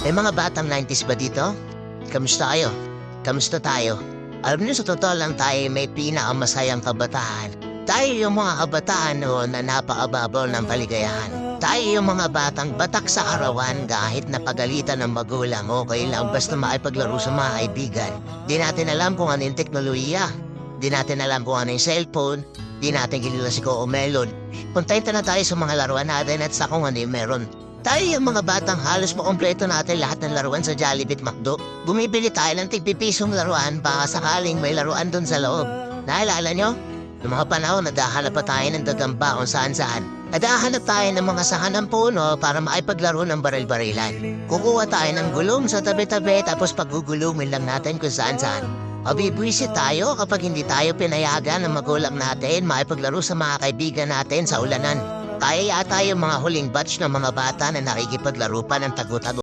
May mga batang 90s ba dito? Kamusta kayo? Kamusta tayo? Alam niyo sa totoo lang tayo may pinakamasayang kabataan. Tayo yung mga kabataan noon na napakababaw ng kaligayahan. Tayo yung mga batang batak sa arawan kahit napagalitan ng magulang okay lang basta maipaglaro sa mga kaibigan. Di natin alam kung ano yung teknolohiya. Di natin alam kung ano yung cellphone. Di natin kilala si Coco Melon. Kontento na tayo sa mga laruan natin at sa kung ano yung meron. Tayo yung mga batang halos makompleto natin lahat ng laruan sa Jollibee at McDo. Bumibili tayo ng tig-pipisong laruan baka sakaling may laruan dun sa loob. Naalala nyo? Noong mga panahon, nadahanap pa tayo ng gagamba kung saan-saan. Nadahanap tayo ng mga sahan ng puno para maipaglaro ng baril-barilan. Kukuha tayo ng gulong sa tabi-tabi tapos pagugulumin lang natin kung saan-saan. Mabibwisit tayo kapag hindi tayo pinayagan ng magulang natin maipaglaro sa mga kaibigan natin sa ulanan. Kaya yata yung mga huling batch ng mga bata na nakikipaglaro pa ng tagu-tagu.